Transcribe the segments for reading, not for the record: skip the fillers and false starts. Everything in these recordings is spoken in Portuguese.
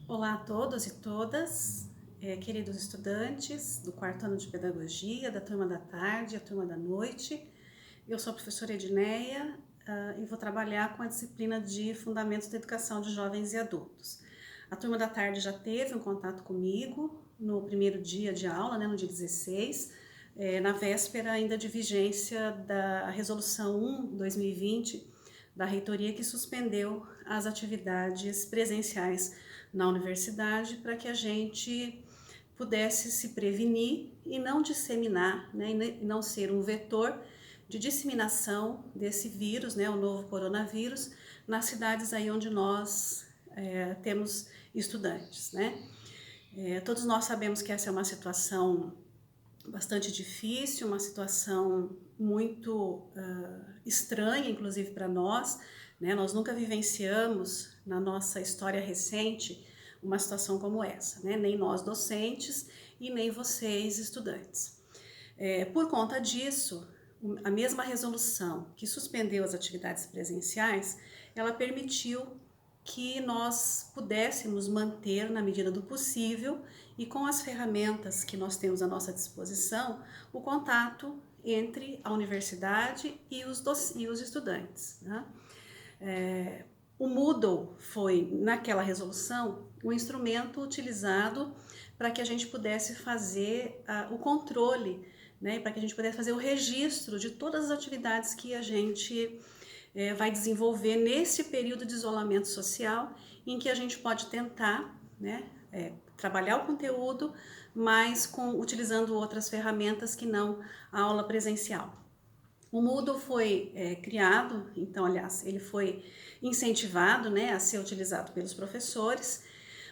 Olá a todos e todas, queridos estudantes do quarto ano de Pedagogia, da turma da tarde, a turma da noite. Eu sou a professora Edneia e vou trabalhar com a disciplina de Fundamentos da Educação de Jovens e Adultos. A turma da tarde já teve um contato comigo no primeiro dia de aula, no dia 16, na véspera ainda de vigência da Resolução 1/2020 da reitoria, que suspendeu as atividades presenciais na universidade para que a gente pudesse se prevenir e não disseminar, e não ser um vetor de disseminação desse vírus, o novo coronavírus, nas cidades aí onde nós temos estudantes, todos nós sabemos que essa é uma situação bastante difícil, uma situação muito estranha, inclusive para nós, Nós nunca vivenciamos na nossa história recente uma situação como essa, Nem nós docentes e nem vocês estudantes. Por conta disso, a mesma resolução que suspendeu as atividades presenciais, ela permitiu que nós pudéssemos manter, na medida do possível, e com as ferramentas que nós temos à nossa disposição, o contato entre a universidade e os estudantes. O Moodle foi, naquela resolução, o instrumento utilizado para que a gente pudesse fazer o controle, para que a gente pudesse fazer o registro de todas as atividades que a gente vai desenvolver nesse período de isolamento social, em que a gente pode tentar trabalhar o conteúdo, mas utilizando outras ferramentas que não a aula presencial. O Moodle foi criado, então, aliás, ele foi incentivado a ser utilizado pelos professores,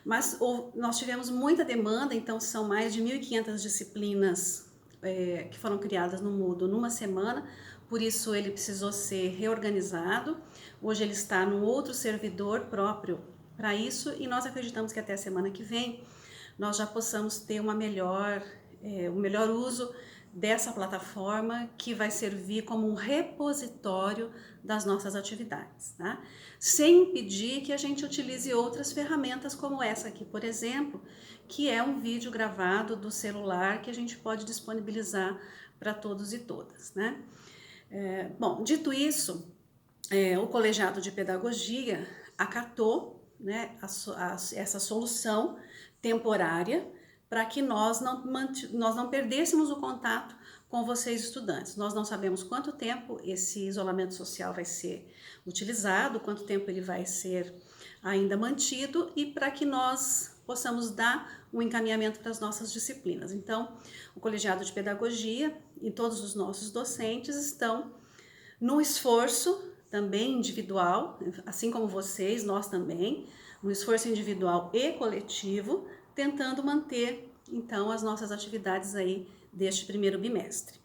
mas nós tivemos muita demanda, então são mais de 1.500 disciplinas que foram criadas no Moodle numa semana, por isso ele precisou ser reorganizado. Hoje ele está num outro servidor próprio para isso, e nós acreditamos que até a semana que vem nós já possamos ter um melhor uso dessa plataforma, que vai servir como um repositório das nossas atividades, sem impedir que a gente utilize outras ferramentas como essa aqui, por exemplo, que é um vídeo gravado do celular que a gente pode disponibilizar para todos e todas, Bom, dito isso, o Colegiado de Pedagogia acatou essa solução temporária para que nós não perdêssemos o contato com vocês estudantes. Nós não sabemos quanto tempo esse isolamento social vai ser utilizado, quanto tempo ele vai ser ainda mantido, e para que nós possamos dar um encaminhamento para as nossas disciplinas. Então, o Colegiado de Pedagogia e todos os nossos docentes estão num esforço também individual, assim como vocês, nós também, um esforço individual e coletivo, tentando manter, então, as nossas atividades aí deste primeiro bimestre.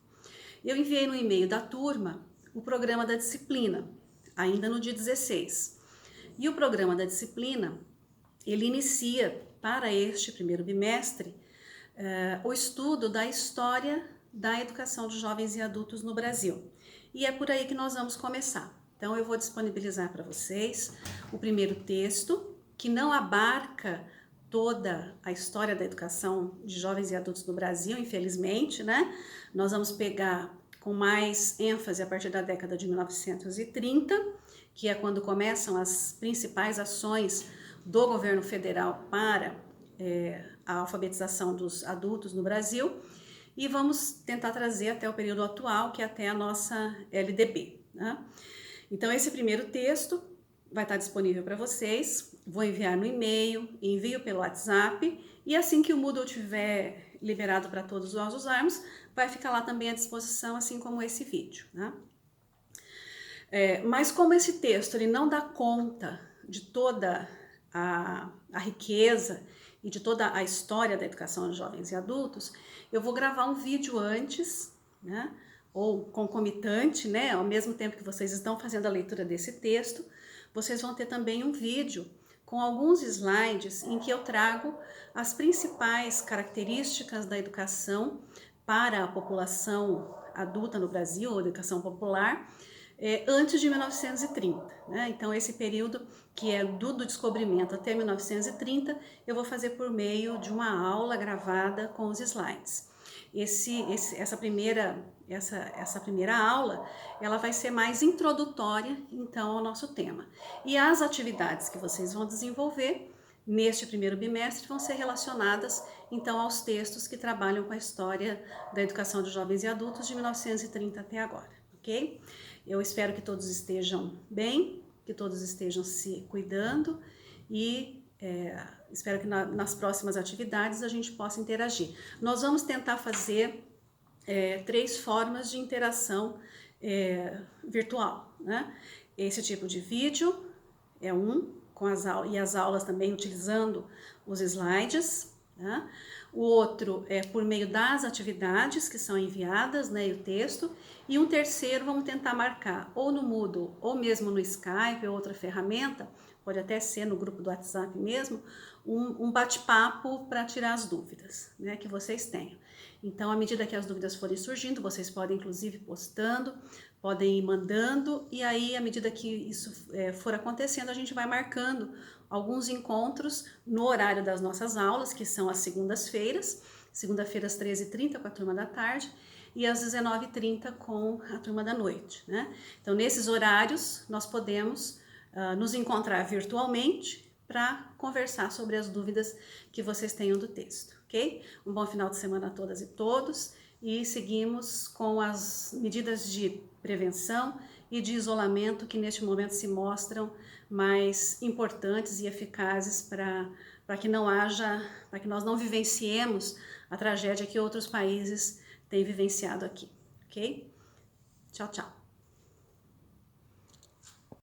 Eu enviei no e-mail da turma o programa da disciplina, ainda no dia 16. E o programa da disciplina, ele inicia para este primeiro bimestre o estudo da história da educação de jovens e adultos no Brasil. E é por aí que nós vamos começar. Então eu vou disponibilizar para vocês o primeiro texto, que não abarca toda a história da educação de jovens e adultos no Brasil, infelizmente, Nós vamos pegar com mais ênfase a partir da década de 1930, que é quando começam as principais ações do governo federal para a alfabetização dos adultos no Brasil, e vamos tentar trazer até o período atual, que é até a nossa LDB. Então esse primeiro texto vai estar disponível para vocês, vou enviar no e-mail, envio pelo WhatsApp, e assim que o Moodle estiver liberado para todos nós usarmos, vai ficar lá também à disposição, assim como esse vídeo. Mas como esse texto ele não dá conta de toda a riqueza e de toda a história da educação de jovens e adultos, eu vou gravar um vídeo antes, ou concomitante, ao mesmo tempo que vocês estão fazendo a leitura desse texto, vocês vão ter também um vídeo com alguns slides em que eu trago as principais características da educação para a população adulta no Brasil, ou educação popular, antes de 1930, né? Então esse período que é do descobrimento até 1930, eu vou fazer por meio de uma aula gravada com os slides. Essa primeira aula, ela vai ser mais introdutória, então, ao nosso tema. E as atividades que vocês vão desenvolver neste primeiro bimestre vão ser relacionadas, então, aos textos que trabalham com a história da educação de jovens e adultos de 1930 até agora, ok? Eu espero que todos estejam bem, que todos estejam se cuidando e espero que nas próximas atividades a gente possa interagir. Nós vamos tentar fazer 3 formas de interação virtual, né? Esse tipo de vídeo é com as aulas também utilizando os slides, né? O outro é por meio das atividades que são enviadas, né, e o texto, e um terceiro vamos tentar marcar ou no Moodle ou mesmo no Skype ou outra ferramenta, pode até ser no grupo do WhatsApp mesmo, um bate-papo para tirar as dúvidas, né, que vocês tenham. Então, à medida que as dúvidas forem surgindo, vocês podem inclusive postando, podem ir mandando, e aí, à medida que isso for acontecendo, a gente vai marcando alguns encontros no horário das nossas aulas, que são as segundas-feiras, segunda-feira às 13h30 com a turma da tarde, e às 19h30 com a turma da noite, né? Então, nesses horários, nós podemos nos encontrar virtualmente para conversar sobre as dúvidas que vocês tenham do texto, ok? Um bom final de semana a todas e todos, e seguimos com as medidas de prevenção e de isolamento que neste momento se mostram mais importantes e eficazes para que nós não vivenciemos a tragédia que outros países têm vivenciado aqui, ok? Tchau, tchau.